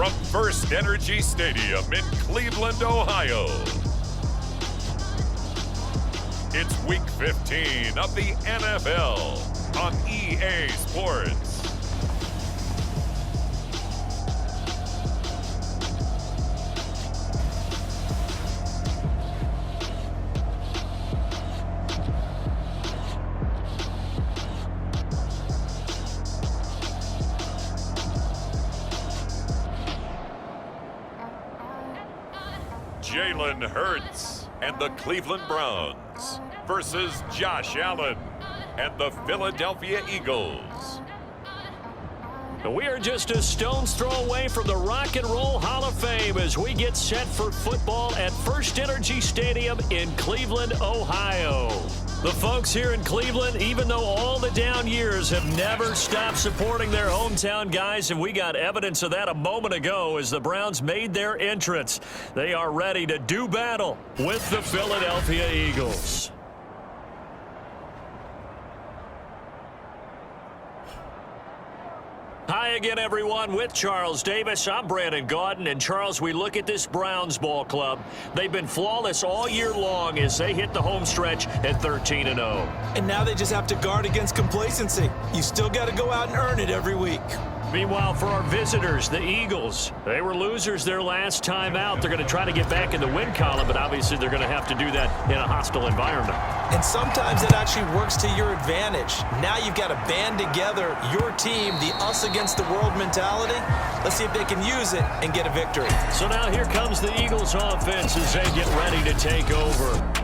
from First Energy Stadium in Cleveland, Ohio. It's Week 15 of the NFL on EA Sports. Jalen Hurts and the Cleveland Browns versus Josh Allen and the Philadelphia Eagles. We are just a stone's throw away from the Rock and Roll Hall of Fame as we get set for football at First Energy Stadium in Cleveland, Ohio. The folks here in Cleveland, even though all the down years, have never stopped supporting their hometown guys, and we got evidence of that a moment ago as the Browns made their entrance. They are ready to do battle with the Philadelphia Eagles. Hi again, everyone. With Charles Davis, I'm Brandon Gaudin. And Charles, we look at this Browns ball club. They've been flawless all year long as they hit the home stretch at 13-0. And now they just have to guard against complacency. You still got to go out and earn it every week. Meanwhile, for our visitors, the Eagles, they were losers their last time out. They're going to try to get back in the win column, but obviously they're going to have to do that in a hostile environment. And sometimes it actually works to your advantage. Now you've got to band together your team, the us against the world mentality. Let's see if they can use it and get a victory. So now here comes the Eagles offense as they get ready to take over.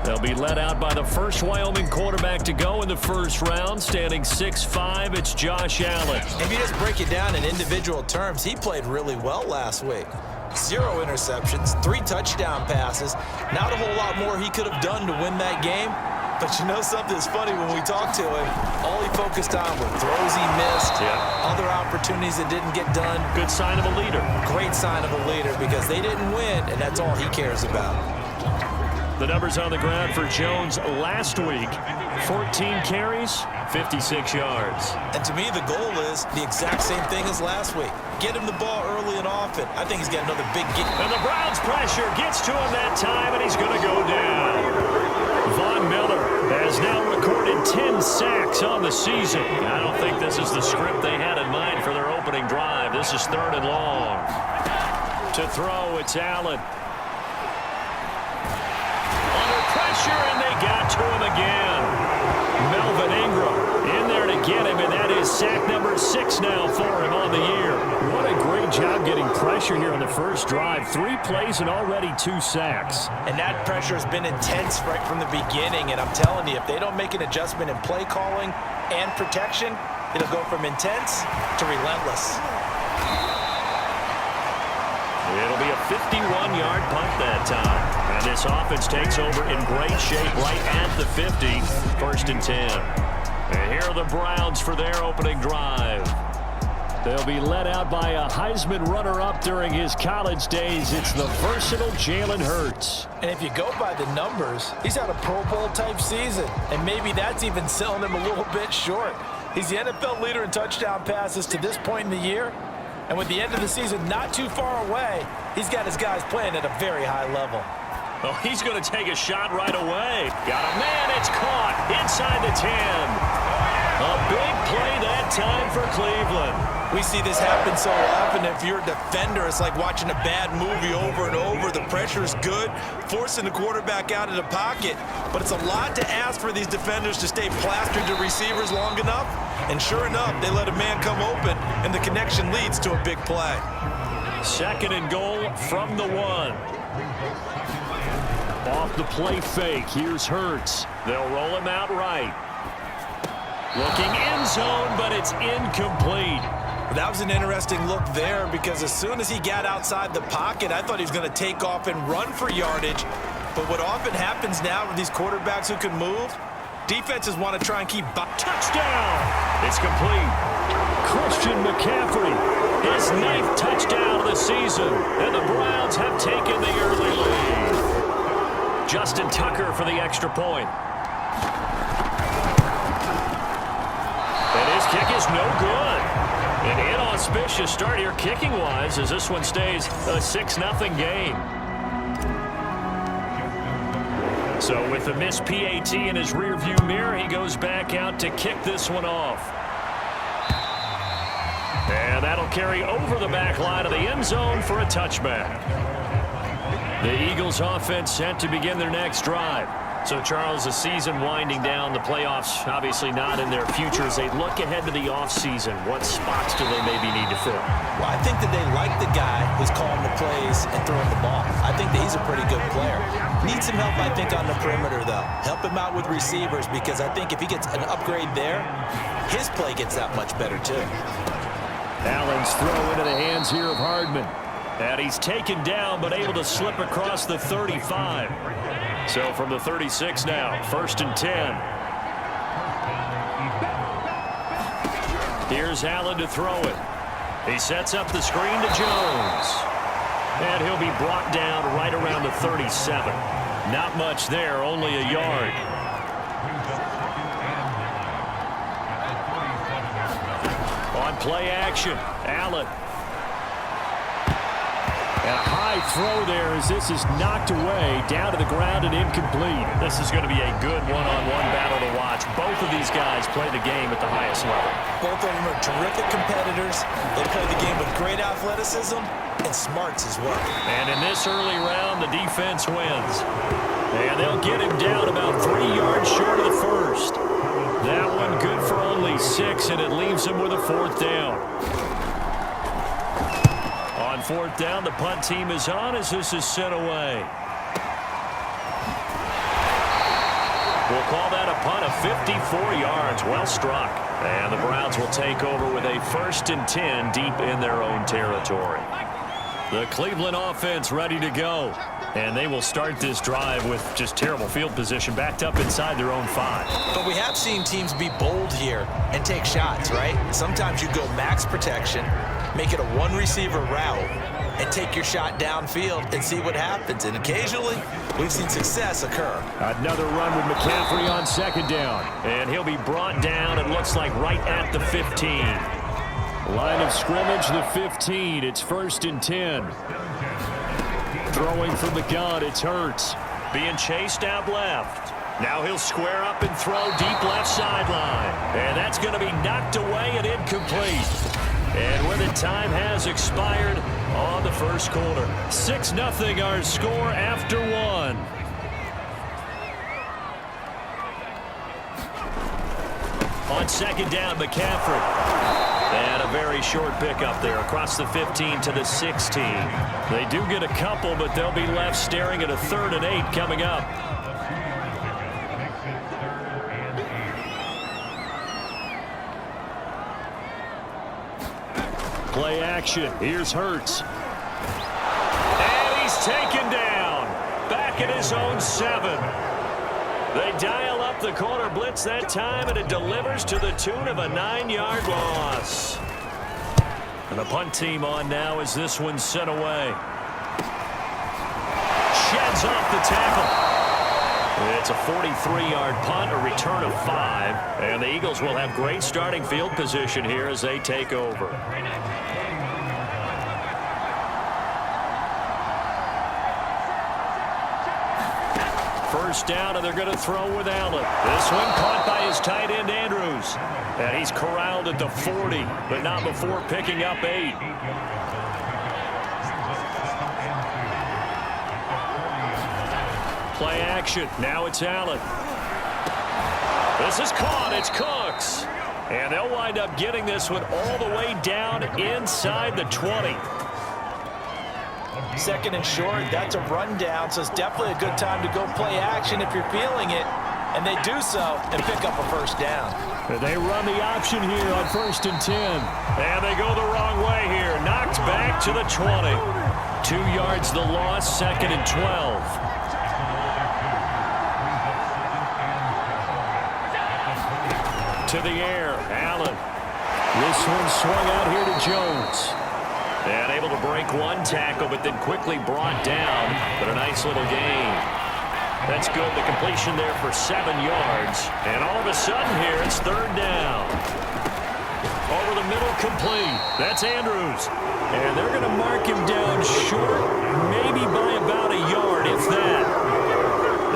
They'll be led out by the first Wyoming quarterback to go in the first round, standing 6'5". It's Josh Allen. If you just break it down in individual terms, he played really well last week. 0 interceptions, 3 touchdown passes. Not a whole lot more he could have done to win that game. But you know something's funny when we talked to him, all he focused on were throws he missed, other opportunities that didn't get done. Good sign of a leader. Great sign of a leader because they didn't win, and that's all he cares about. The numbers on the ground for Jones last week, 14 carries, 56 yards. And to me, the goal is the exact same thing as last week. Get him the ball early and often. I think he's got another big get. And the Browns pressure gets to him that time, and he's going to go down. Von Miller has now recorded 10 sacks on the season. I don't think this is the script they had in mind for their opening drive. This is 3rd and long. To throw, it's Allen. And they got to him again. Melvin Ingram in there to get him, and that is sack number 6 now for him on the year. What a great job getting pressure here on the first drive. 3 plays and already 2 sacks. And that pressure has been intense right from the beginning, and I'm telling you, if they don't make an adjustment in play calling and protection, it'll go from intense to relentless. It'll be a 51-yard punt that time. And this offense takes over in great shape right at the 50. 1st and 10. And here are the Browns for their opening drive. They'll be led out by a Heisman runner-up during his college days. It's the versatile Jalen Hurts. And if you go by the numbers, he's had a Pro Bowl-type season. And maybe that's even selling him a little bit short. He's the NFL leader in touchdown passes to this point in the year. And with the end of the season not too far away, he's got his guys playing at a very high level. Oh, he's going to take a shot right away. Got a man, it's caught inside the 10. A big play that time for Cleveland. We see this happen so often. If you're a defender, it's like watching a bad movie over and over. The pressure is good, forcing the quarterback out of the pocket. But it's a lot to ask for these defenders to stay plastered to receivers long enough. And sure enough, they let a man come open, and the connection leads to a big play. 2nd and goal from the 1. Off the play fake, here's Hurts. They'll roll him out right. Looking end zone, but it's incomplete. That was an interesting look there because as soon as he got outside the pocket, I thought he was going to take off and run for yardage. But what often happens now with these quarterbacks who can move, defenses want to try and keep... Touchdown! It's complete. Christian McCaffrey, his 9th touchdown of the season, and the Browns have taken the early lead. Justin Tucker for the extra point. And his kick is no good. An inauspicious start here kicking-wise as this one stays a 6-0 game. So with the missed PAT in his rearview mirror, he goes back out to kick this one off. And that'll carry over the back line of the end zone for a touchback. The Eagles offense set to begin their next drive. So, Charles, the season winding down, the playoffs obviously not in their future. As they look ahead to the offseason, what spots do they maybe need to fill? Well, I think that they like the guy who's calling the plays and throwing the ball. I think that he's a pretty good player. Needs some help, I think, on the perimeter, though. Help him out with receivers, because I think if he gets an upgrade there, his play gets that much better, too. Allen's throw into the hands here of Hardman. And he's taken down, but able to slip across the 35. So from the 36 now, 1st and 10. Here's Allen to throw it. He sets up the screen to Jones. And he'll be brought down right around the 37. Not much there, only a yard. On play action, Allen. And a high throw there as this is knocked away, down to the ground and incomplete. This is going to be a good one-on-one battle to watch. Both of these guys play the game at the highest level. Both of them are terrific competitors. They play the game with great athleticism and smarts as well. And in this early round, the defense wins. And they'll get him down about 3 yards short of the first. That one good for only 6, and it leaves him with a 4th down. On 4th down, the punt team is on as this is sent away. We'll call that a punt of 54 yards. Well struck. And the Browns will take over with a 1st and 10 deep in their own territory. The Cleveland offense ready to go. And they will start this drive with just terrible field position, backed up inside their own 5. But we have seen teams be bold here and take shots, right? Sometimes you go max protection, make it a one-receiver route, and take your shot downfield and see what happens. And occasionally, we've seen success occur. Another run with McCaffrey on 2nd down. And he'll be brought down, it looks like, right at the 15. Line of scrimmage, the 15. It's 1st and 10. Throwing from the gun, it's Hurts. Being chased out left. Now he'll square up and throw deep left sideline. And that's going to be knocked away and incomplete. And with it, time has expired on the first quarter. 6-0 our score after 1. On 2nd down, McCaffrey. And a very short pickup there across the 15 to the 16. They do get a couple, but they'll be left staring at a 3rd and 8 coming up. Play action. Here's Hurts. And he's taken down. Back at his own 7. They dial up the corner blitz that time, and it delivers to the tune of a 9-yard loss. And the punt team on now as this one's sent away. Sheds off the tackle. It's a 43-yard punt, a return of 5. And the Eagles will have great starting field position here as they take over. First down, and they're going to throw with Allen. This one caught by his tight end, Andrews. And he's corralled at the 40, but not before picking up 8. Play action. Now it's Allen. This is caught. It's Cooks. And they'll wind up getting this one all the way down inside the 20. 2nd and short, that's a rundown, so it's definitely a good time to go play action if you're feeling it. And they do so and pick up a 1st down. They run the option here on 1st and 10. And they go the wrong way here. Knocked back to the 20. 2 yards the loss, 2nd and 12. To the air, Allen. This one swung out here to Jones. And able to break one tackle, but then quickly brought down. But a nice little gain. That's good. The completion there for 7 yards. And all of a sudden here, it's 3rd down. Over the middle, complete. That's Andrews. And they're going to mark him down short, maybe by about a yard, if that.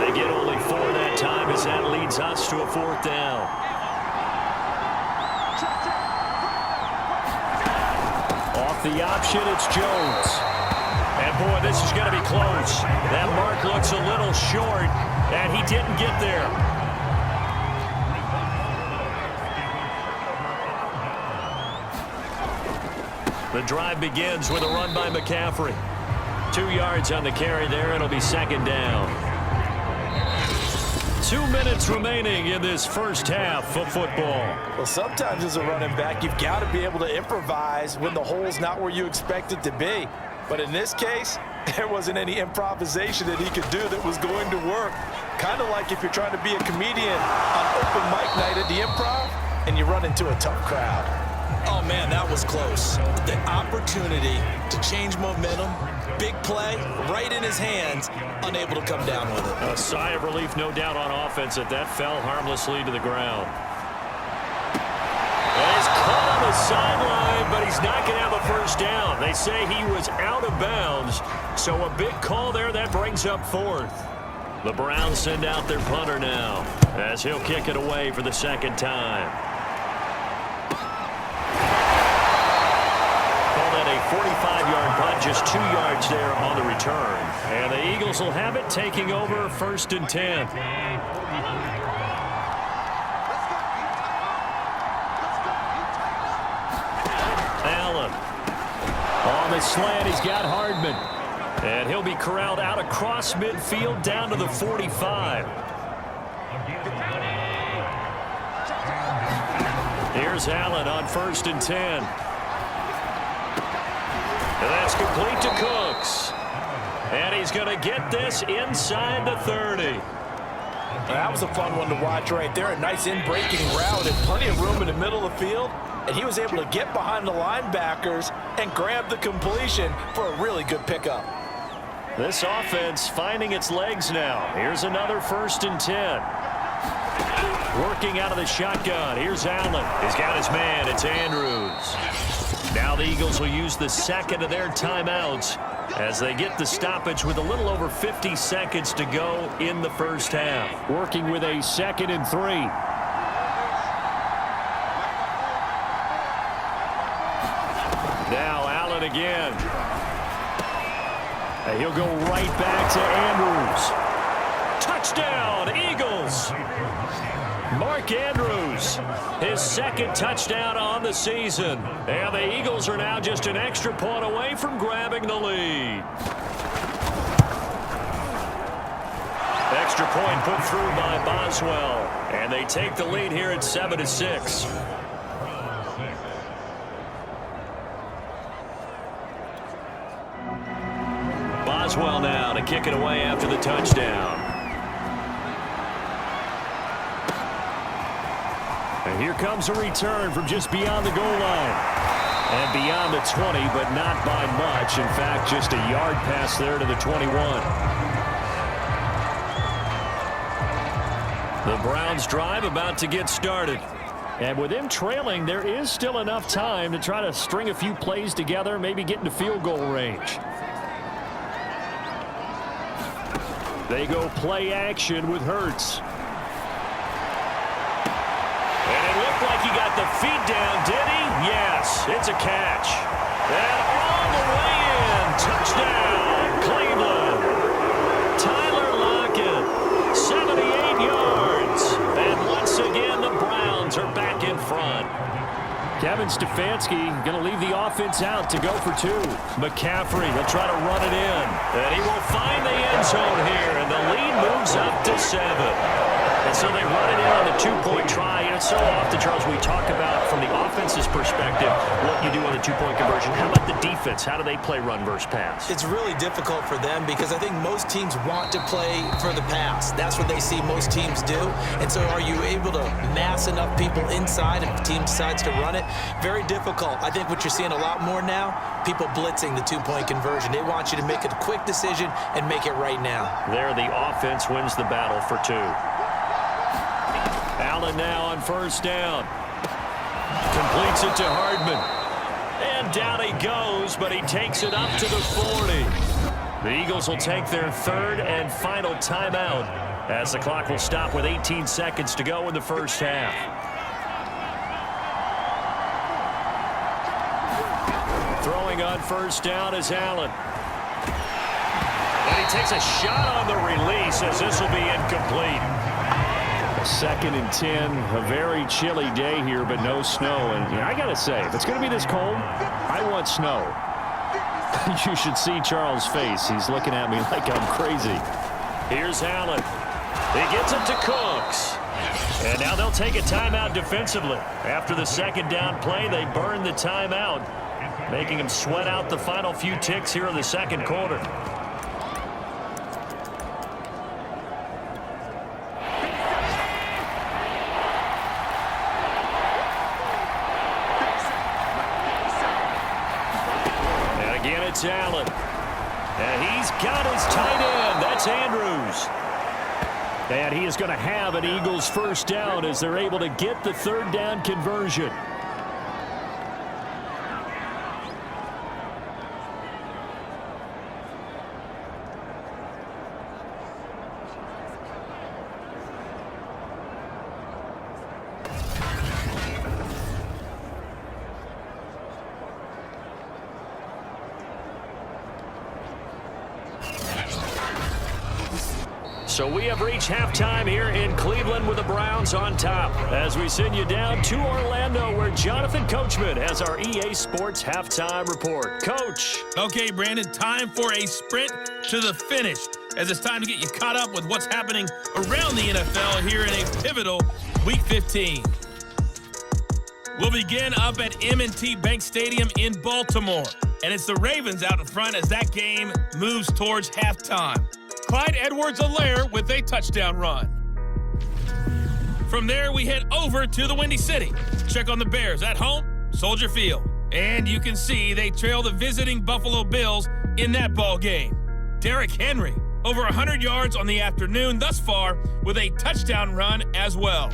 They get only 4 that time as that leads us to a 4th down. Off the option, it's Jones. And, boy, this is going to be close. That mark looks a little short, and he didn't get there. The drive begins with a run by McCaffrey. 2 yards on the carry there. It'll be 2nd down. 2 minutes remaining in this first half of football. Well, sometimes as a running back, you've got to be able to improvise when the hole's not where you expect it to be. But in this case, there wasn't any improvisation that he could do that was going to work. Kind of like if you're trying to be a comedian on open mic night at the Improv and you run into a tough crowd. Oh, man, that was close. The opportunity to change momentum, big play, right in his hands, unable to come down with it. A sigh of relief, no doubt, on offense that fell harmlessly to the ground. And he's caught on the sideline, but he's not going to have a first down. They say he was out of bounds, so a big call there. That brings up 4th. The Browns send out their punter now as he'll kick it away for the 2nd time. 45-yard punt, just 2 yards there on the return. And the Eagles will have it, taking over 1st and 10. Allen. On the slant, he's got Hardman. And he'll be corralled out across midfield down to the 45. Here's Allen on 1st and 10. And that's complete to Cooks. And he's going to get this inside the 30. That was a fun one to watch right there. A nice in-breaking route and plenty of room in the middle of the field. And he was able to get behind the linebackers and grab the completion for a really good pickup. This offense finding its legs now. Here's another 1st and 10. Working out of the shotgun. Here's Allen. He's got his man. It's Andrews. Now the Eagles will use the 2nd of their timeouts as they get the stoppage with a little over 50 seconds to go in the first half. Working with a 2nd and 3. Now Allen again. And he'll go right back to Andrews. Touchdown, Eagles! Mark Andrews, his 2nd touchdown on the season. And the Eagles are now just an extra point away from grabbing the lead. Extra point put through by Boswell. And they take the lead here at 7-6. Boswell now to kick it away after the touchdown. And here comes a return from just beyond the goal line. And beyond the 20, but not by much. In fact, just a yard pass there to the 21. The Browns drive about to get started. And with them trailing, there is still enough time to try to string a few plays together, maybe get into field goal range. They go play action with Hurts. And it looked like he got the feet down, did he? Yes, it's a catch. And all the way in, touchdown, Cleveland. Tyler Lockett, 78 yards. And once again, the Browns are back in front. Kevin Stefanski going to leave the offense out to go for 2. McCaffrey, he'll try to run it in. And he will find the end zone here, and the lead moves up to 7. And so they run it in on the 2-point try. And so often, Charles, we talk about from the offense's perspective what you do on the 2-point conversion. How about the defense? How do they play run versus pass? It's really difficult for them because I think most teams want to play for the pass. That's what they see most teams do. And so are you able to mass enough people inside if the team decides to run it? Very difficult. I think what you're seeing a lot more now, people blitzing the 2-point conversion. They want you to make a quick decision and make it right now. There, the offense wins the battle for 2. Allen now on 1st down. Completes it to Hardman. And down he goes, but he takes it up to the 40. The Eagles will take their third and final timeout as the clock will stop with 18 seconds to go in the first half. Throwing on first down is Allen. And he takes a shot on the release as this will be incomplete. 2nd and 10, a very chilly day here, but no snow. And I got to say, if it's going to be this cold, I want snow. You should see Charles' face. He's looking at me like I'm crazy. Here's Allen. He gets it to Cooks. And now they'll take a timeout defensively. After the second down play, they burn the timeout, making him sweat out the final few ticks here in the second quarter. It's Allen. And he's got his tight end. That's Andrews. And he is going to have an Eagles first down as they're able to get the third down conversion. So we have reached halftime here in Cleveland with the Browns on top as we send you down to Orlando where Jonathan Coachman has our EA Sports halftime report. Coach. Okay, Brandon, time for a sprint to the finish as it's time to get you caught up with what's happening around the NFL here in a pivotal Week 15. We'll begin up at M&T Bank Stadium in Baltimore, and it's the Ravens out in front as that game moves towards halftime. Clyde Edwards-Helaire with a touchdown run. From there, we head over to the Windy City. Check on the Bears at home, Soldier Field. And you can see they trail the visiting Buffalo Bills in that ball game. Derrick Henry, over 100 yards on the afternoon thus far with a touchdown run as well.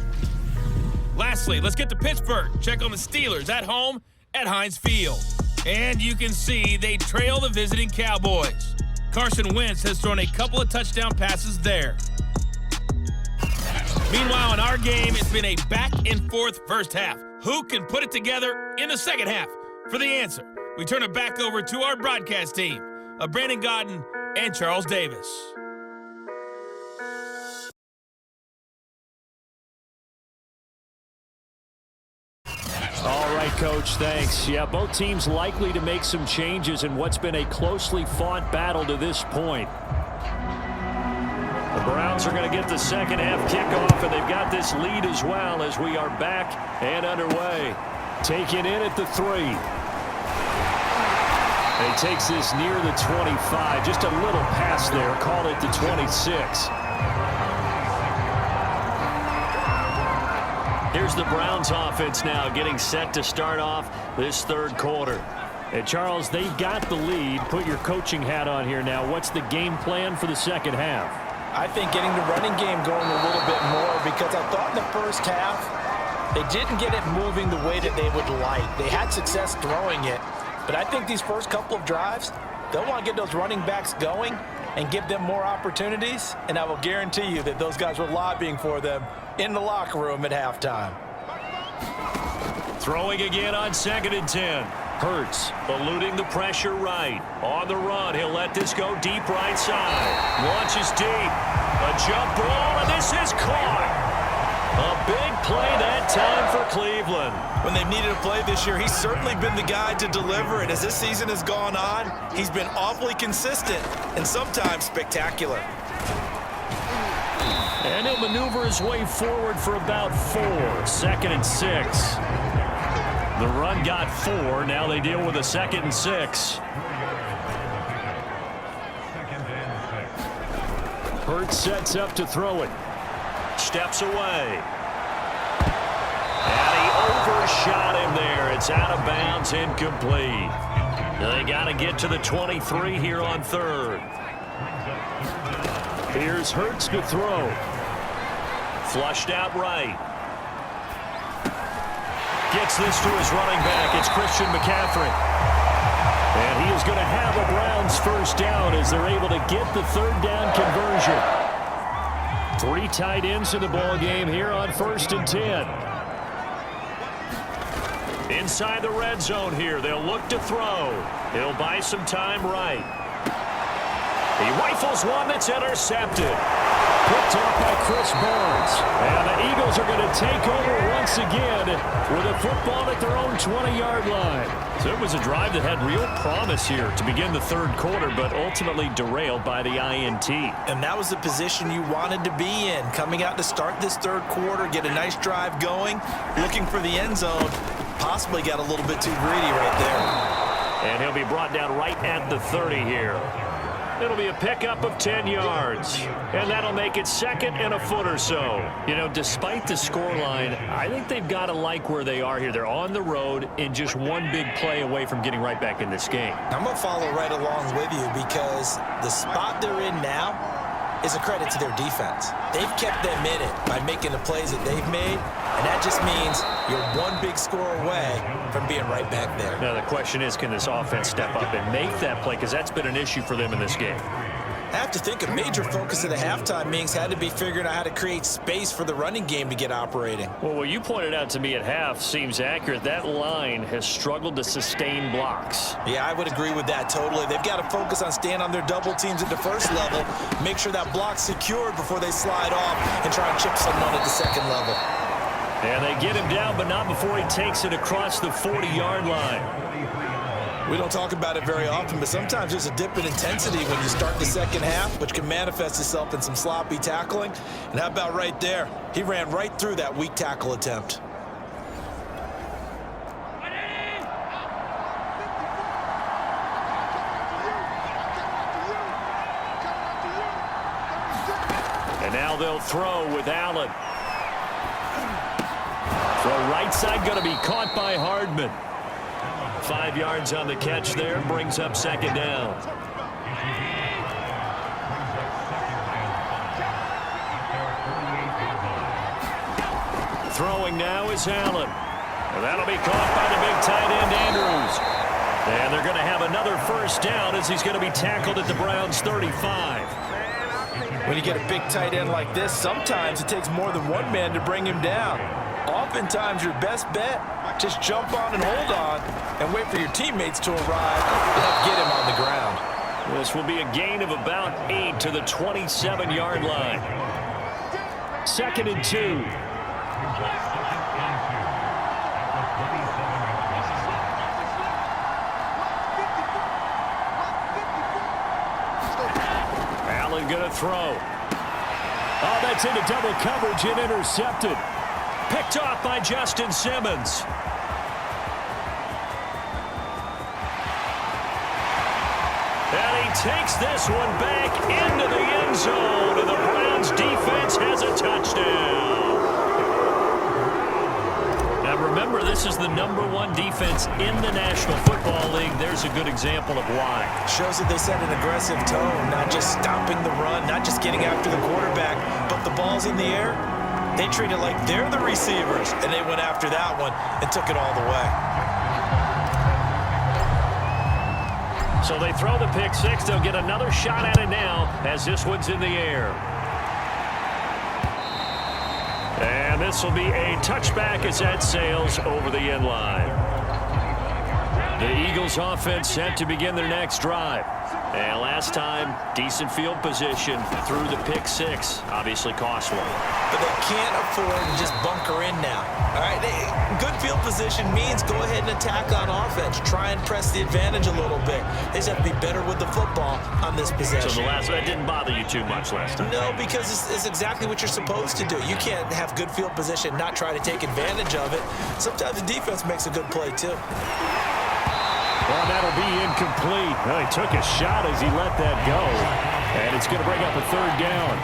Lastly, let's get to Pittsburgh. Check on the Steelers at home at Heinz Field. And you can see they trail the visiting Cowboys. Carson Wentz has thrown a couple of touchdown passes there. Meanwhile, in our game, it's been a back-and-forth first half. Who can put it together in the second half? For the answer, we turn it back over to our broadcast team of Brandon Godden and Charles Davis. All right, Coach, thanks. Yeah, both teams likely to make some changes in what's been a closely fought battle to this point. The Browns are going to get the second half kickoff, and they've got this lead as well as we are back and underway. Taken in at the 3. And he takes this near the 25. Just a little pass there. Call it the 26. Here's the Browns offense now getting set to start off this third quarter. And Charles, they've got the lead. Put your coaching hat on here now. What's the game plan for the second half? I think getting the running game going a little bit more because I thought in the first half they didn't get it moving the way that they would like. They had success throwing it, but I think these first couple of drives, they'll want to get those running backs going and give them more opportunities, and I will guarantee you that those guys were lobbying for them in the locker room at halftime. Throwing again on 2nd and 10. Hurts eluding the pressure right. On the run, he'll let this go deep right side. Launches deep. A jump ball, and this is caught. A big play that time for Cleveland. When they've needed a play this year, he's certainly been the guy to deliver it. As this season has gone on, he's been awfully consistent and sometimes spectacular. And he'll maneuver his way forward for about 4. 2nd and 6. The run got 4. Now they deal with a 2nd and 6. Hurts sets up to throw it. Steps away. And he overshot him there. It's out of bounds, incomplete. They got to get to the 23 here on 3rd. Here's Hurts to throw. Flushed out right. Gets this to his running back. It's Christian McCaffrey. And he is going to have a Browns first down as they're able to get the third down conversion. 3 tight ends in the ball game here on 1st and 10. Inside the red zone here. They'll look to throw. He'll buy some time right. He rifles one that's intercepted. Picked off by Chris Barnes. And the Eagles are going to take over once again with a football at their own 20-yard line. So it was a drive that had real promise here to begin the third quarter, but ultimately derailed by the INT. And that was the position you wanted to be in. Coming out to start this third quarter, get a nice drive going, looking for the end zone. Possibly got a little bit too greedy right there. And he'll be brought down right at the 30 here. It'll be a pickup of 10 yards. And that'll make it 2nd and a foot or so. You know, despite the scoreline, I think they've got to like where they are here. They're on the road and just one big play away from getting right back in this game. I'm going to follow right along with you because the spot they're in now is a credit to their defense. They've kept them in it by making the plays that they've made, and that just means you're one big score away from being right back there. Now the question is, can this offense step up and make that play? Because that's been an issue for them in this game. I have to think a major focus of the halftime meetings had to be figuring out how to create space for the running game to get operating. Well, what you pointed out to me at half seems accurate. That line has struggled to sustain blocks. Yeah, I would agree with that totally. They've got to focus on staying on their double teams at the first level, make sure that block's secured before they slide off and try and chip someone at the second level. And they get him down, but not before he takes it across the 40-yard line. We don't talk about it very often, but sometimes there's a dip in intensity when you start the second half, which can manifest itself in some sloppy tackling. And how about right there? He ran right through that weak tackle attempt. And now they'll throw with Allen. Throw right side, going to be caught by Hardman. 5 yards on the catch there, brings up 2nd down. Throwing now is Allen. And that'll be caught by the big tight end, Andrews. And they're going to have another first down as he's going to be tackled at the Browns' 35. When you get a big tight end like this, sometimes it takes more than one man to bring him down. Oftentimes, your best bet, just jump on and hold on and wait for your teammates to arrive and help get him on the ground. This will be a gain of about 8 to the 27-yard line. 2nd and 2. Allen going to throw. Oh, that's into double coverage and intercepted. Picked off by Justin Simmons. And he takes this one back into the end zone, and the Browns defense has a touchdown. Now remember, this is the #1 defense in the National Football League. There's a good example of why. Shows that they set an aggressive tone, not just stopping the run, not just getting after the quarterback, but the ball's in the air. They treat it like they're the receivers, and they went after that one and took it all the way. So they throw the pick six. They'll get another shot at it now as this one's in the air. And this will be a touchback as that sails over the end line. The Eagles offense set to begin their next drive. And last time, decent field position through the pick six. Obviously costly. But they can't afford to just bunker in now. All right, good field position means go ahead and attack on offense. Try and press the advantage a little bit. They just have to be better with the football on this possession. So that didn't bother you too much last time? No, because it's exactly what you're supposed to do. You can't have good field position, not try to take advantage of it. Sometimes the defense makes a good play too. Well, that'll be incomplete. Well, he took a shot as he let that go. And it's going to bring up a third down.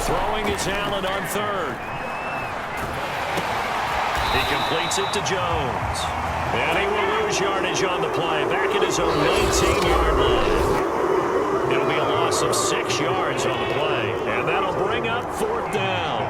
Throwing is Allen on third. He completes it to Jones. And he will lose yardage on the play. Back at his own 19-yard line. It'll be a loss of 6 yards on the play. And that'll bring up 4th down.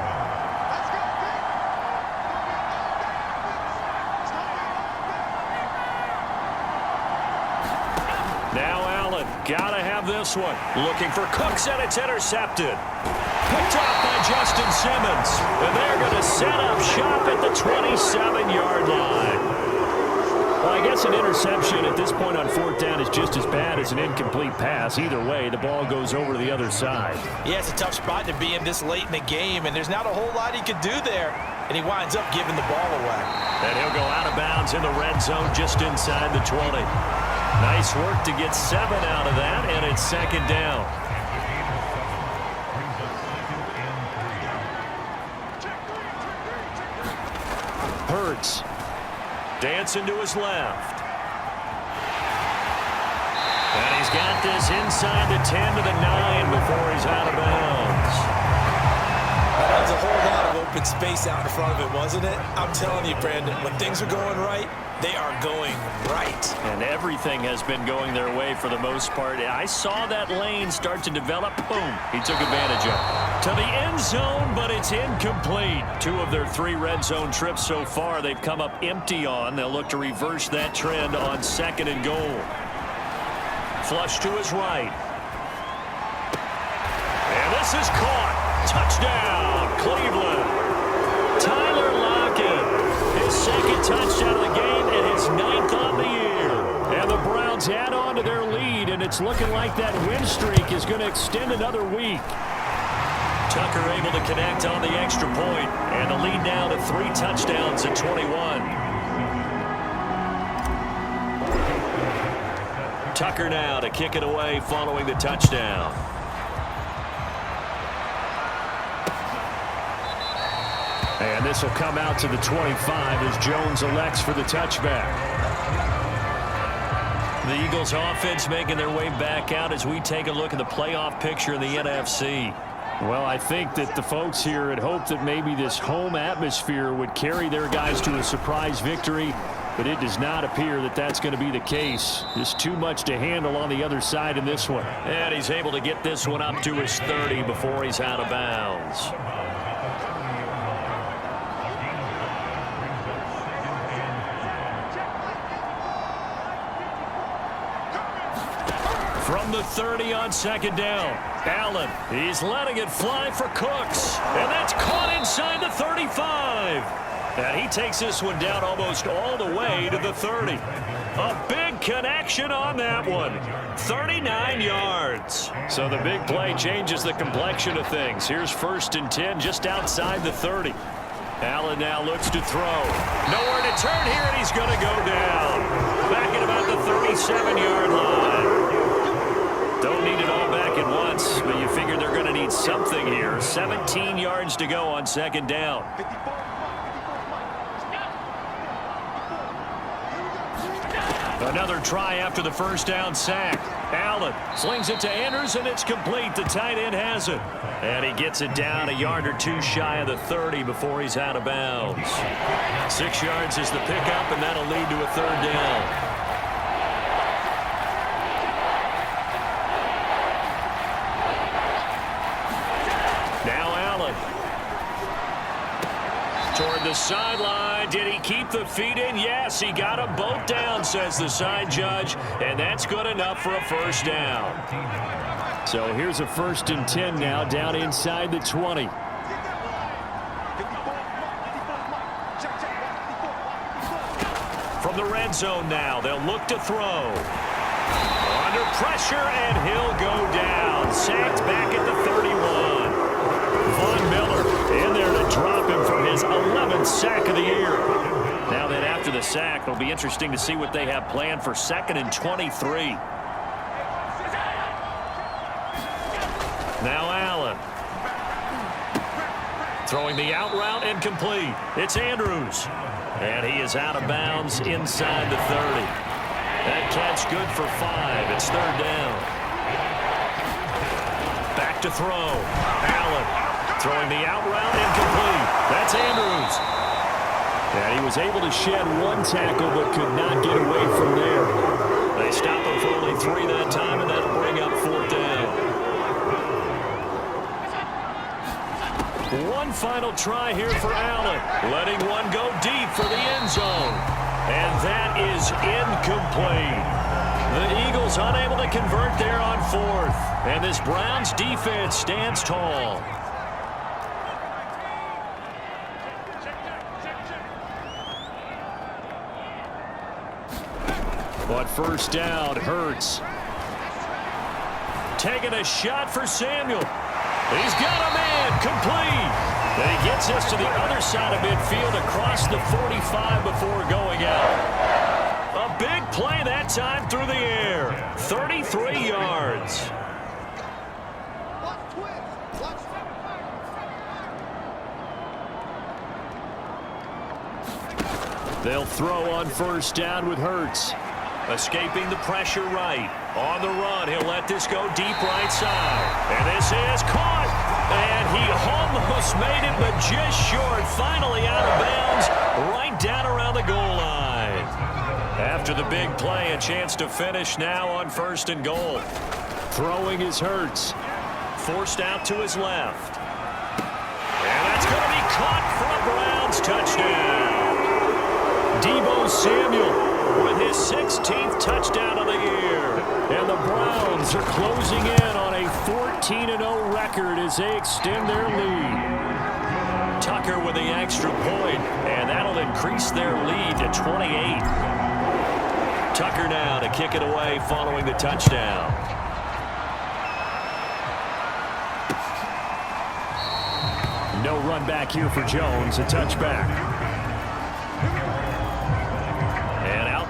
Now Allen, gotta have this one. Looking for Cooks, and it's intercepted. Picked off by Justin Simmons. And they're going to set up shop at the 27-yard line. Well, I guess an interception at this point on fourth down is just as bad as an incomplete pass. Either way, the ball goes over to the other side. Yeah, it's a tough spot to be in this late in the game, and there's not a whole lot he could do there. And he winds up giving the ball away. And he'll go out of bounds in the red zone just inside the 20. Nice work to get 7 out of that, and it's second down. Hurts. Dancing to his left. And he's got this inside the 10 to the 9 before he's out of bounds. That was a whole lot of open space out in front of it, wasn't it? I'm telling you, Brandon, when things are going right, they are going right. And everything has been going their way for the most part. I saw that lane start to develop. Boom. He took advantage of it. To the end zone, but it's incomplete. 2 of their 3 red zone trips so far they've come up empty on. They'll look to reverse that trend on 2nd and goal. Flush to his right. And this is caught. Touchdown, Cleveland. Tyler Lockett, his 2nd touchdown of the game and his 9th on the year. And the Browns add on to their lead, and it's looking like that win streak is going to extend another week. Tucker able to connect on the extra point, and the lead now to 3 touchdowns at 21. Tucker now to kick it away following the touchdown. And this will come out to the 25 as Jones elects for the touchback. The Eagles offense making their way back out as we take a look at the playoff picture in the NFC. Well, I think that the folks here had hoped that maybe this home atmosphere would carry their guys to a surprise victory, but it does not appear that that's going to be the case. Just too much to handle on the other side in this one. And he's able to get this one up to his 30 before he's out of bounds. From the 30 on 2nd down, Allen, he's letting it fly for Cooks, and that's caught inside the 35. And he takes this one down almost all the way to the 30. A big connection on that one, 39 yards. So the big play changes the complexion of things. Here's 1st and 10 just outside the 30. Allen now looks to throw. Nowhere to turn here, and he's going to go down. Back at about the 37-yard line. Don't need it all back at once, but you figure they're going to need something here. 17 yards to go on 2nd down. Another try after the 1st down sack. Allen slings it to Andrews, and it's complete. The tight end has it. And he gets it down a yard or 2 shy of the 30 before he's out of bounds. 6 yards is the pickup, and that'll lead to a 3rd down. Toward the sideline. Did he keep the feet in? Yes, he got them both down, says the side judge, and that's good enough for a 1st down. So here's a 1st and 10 now, down inside the 20. From the red zone now, they'll look to throw. Under pressure, and he'll go down. Sacked back at the 31. Von Miller in there to drop him from his 11th sack of the year. Now that after the sack, it'll be interesting to see what they have planned for 2nd and 23. Now Allen. Throwing the out route incomplete. It's Andrews. And he is out of bounds inside the 30. That catch good for 5. It's 3rd down. Back to throw. Allen. Throwing the out route incomplete. That's Andrews. And he was able to shed 1 tackle but could not get away from there. They stop him for only 3 that time, and that'll bring up 4th down. One final try here for Allen. Letting one go deep for the end zone. And that is incomplete. The Eagles unable to convert there on fourth. And this Browns defense stands tall. But first down, Hurts. Taking a shot for Samuel. He's got a man, complete. And he gets us to the other side of midfield across the 45 before going out. A big play that time through the air. 33 yards. They'll throw on first down with Hurts. Escaping the pressure right. On the run, he'll let this go deep right side. And this is caught. And he almost made it, but just short. Finally out of bounds, right down around the goal line. After the big play, a chance to finish now on first and goal. Throwing is Hurts. Forced out to his left. And that's going to be caught for a Browns touchdown. Deebo Samuel with his 16th touchdown of the year. And the Browns are closing in on a 14-0 record as they extend their lead. Tucker with the extra point, and that'll increase their lead to 28. Tucker now to kick it away following the touchdown. No run back here for Jones, a touchback.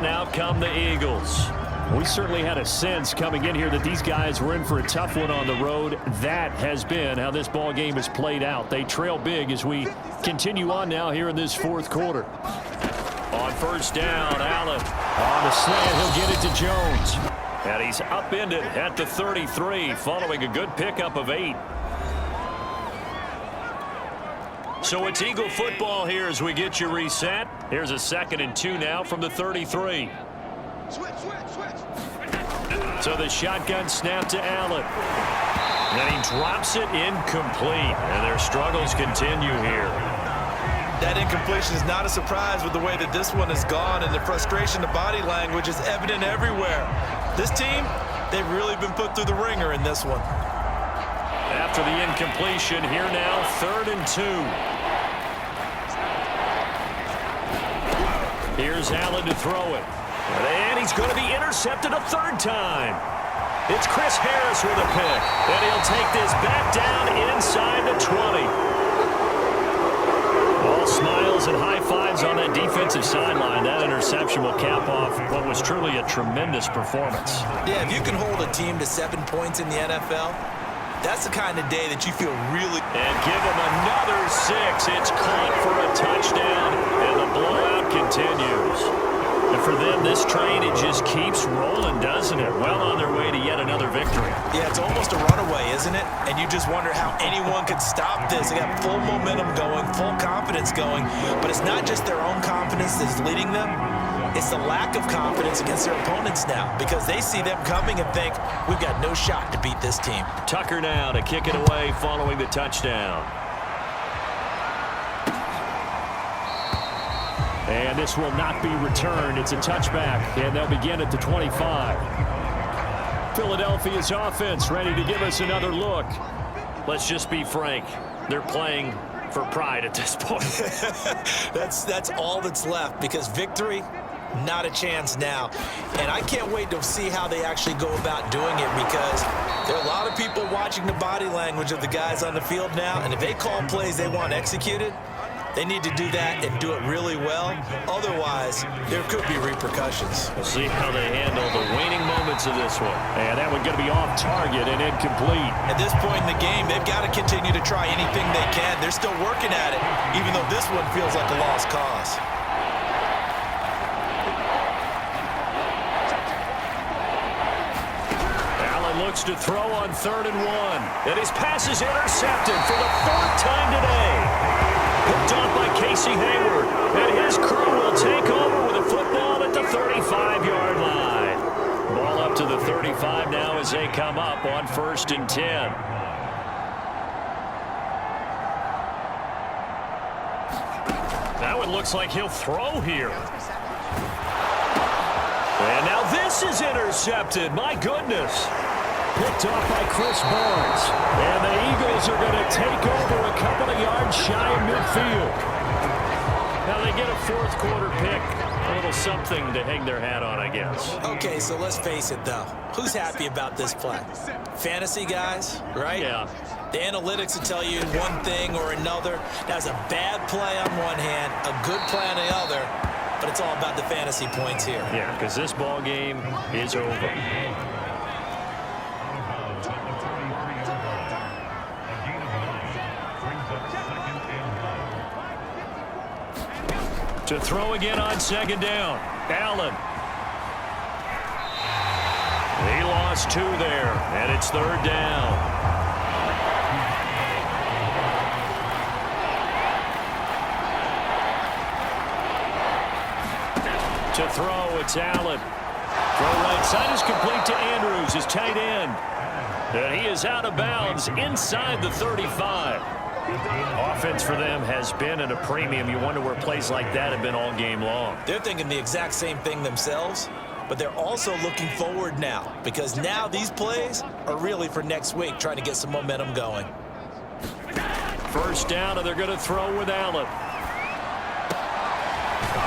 Now come the Eagles. We certainly had a sense coming in here that these guys were in for a tough one on the road. That has been how this ball game has played out. They trail big as we continue on now here in this fourth quarter. On first down, Allen on the slant. He'll get it to Jones. And he's upended at the 33 following a good pickup of 8. So it's Eagle football here as we get you reset. Here's a 2nd and 2 now from the 33. So the shotgun snap to Allen. And he drops it incomplete. And their struggles continue here. That incompletion is not a surprise with the way that this one has gone, and the frustration, the body language is evident everywhere. This team, they've really been put through the ringer in this one. After the incompletion, here now, 3rd and 2. Here's Allen to throw it. And he's going to be intercepted a 3rd time. It's Chris Harris with a pick. And he'll take this back down inside the 20. All smiles and high fives on that defensive sideline. That interception will cap off what was truly a tremendous performance. Yeah, if you can hold a team to 7 points in the NFL, that's the kind of day that you feel really... And give him another 6. It's caught for a touchdown, and the blowout continues. And for them, this train, it just keeps rolling, doesn't it? Well on their way to yet another victory. Yeah, it's almost a runaway, isn't it? And you just wonder how anyone could stop this. They got full momentum going, full confidence going. But it's not just their own confidence that's leading them. It's the lack of confidence against their opponents now, because they see them coming and think, we've got no shot to beat this team. Tucker now to kick it away following the touchdown. And this will not be returned. It's a touchback, and they'll begin at the 25. Philadelphia's offense ready to give us another look. Let's just be frank. They're playing for pride at this point. That's all that's left, because victory, not a chance now. And I can't wait to see how they actually go about doing it, because there are a lot of people watching the body language of the guys on the field now, and if they call plays they want executed, they need to do that and do it really well. Otherwise, there could be repercussions. We'll see how they handle the waning moments of this one. And that one's going to be off target and incomplete. At this point in the game, they've got to continue to try anything they can. They're still working at it, even though this one feels like a lost cause. Allen looks to throw on 3rd and 1. And his pass is intercepted for the 4th time today. Picked off by Casey Hayward, and his crew will take over with a football at the 35-yard line. Ball up to the 35 now as they come up on 1st and 10. That one looks like he'll throw here. And now this is intercepted. My goodness. Picked off by Chris Barnes. And the Eagles are going to take over a couple of yards shy of midfield. Now they get a fourth quarter pick. A little something to hang their hat on, I guess. Okay, so let's face it, though. Who's happy about this play? Fantasy guys, right? Yeah. The analytics will tell you one thing or another. That's a bad play on one hand, a good play on the other, but it's all about the fantasy points here. Yeah, because this ball game is over. To throw again on second down. Allen. He lost 2 there, and it's third down. To throw, it's Allen. Throw right side is complete to Andrews, his tight end. And he is out of bounds inside the 35. Offense for them has been at a premium. You wonder where plays like that have been all game long. They're thinking the exact same thing themselves, but they're also looking forward now because now these plays are really for next week, trying to get some momentum going. First down, and they're going to throw with Allen.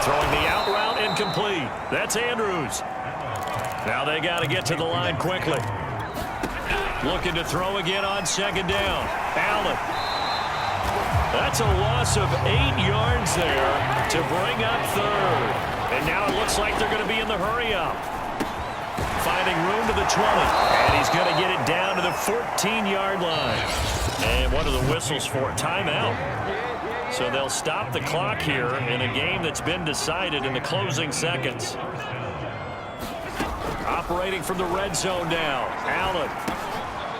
Throwing the out route incomplete. That's Andrews. Now they got to get to the line quickly. Looking to throw again on second down. Allen. That's a loss of 8 yards there to bring up third. And now it looks like they're going to be in the hurry-up. Finding room to the 20. And he's going to get it down to the 14-yard line. And what are the whistles for? Timeout. So they'll stop the clock here in a game that's been decided in the closing seconds. Operating from the red zone now. Allen.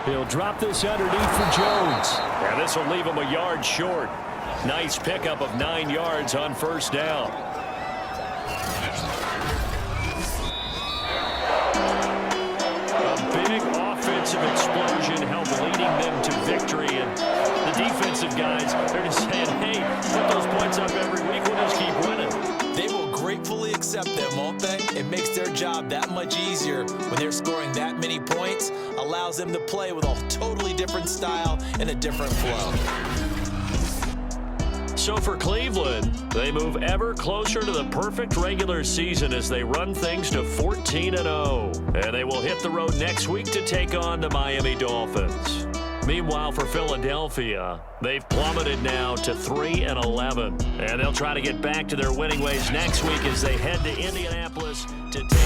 He'll drop this underneath for Jones. And this will leave him a yard short. Nice pickup of 9 yards on first down. A big offensive explosion helped leading them to victory. And the defensive guys, they're just saying, hey, put those points up every week. We'll just keep winning. They will gratefully accept them, won't they? It makes their job that much easier when they're scoring that many points. Allows them to play with a totally different style and a different flow. So for Cleveland, they move ever closer to the perfect regular season as they run things to 14-0. And they will hit the road next week to take on the Miami Dolphins. Meanwhile, for Philadelphia, they've plummeted now to 3-11. And they'll try to get back to their winning ways next week as they head to Indianapolis to take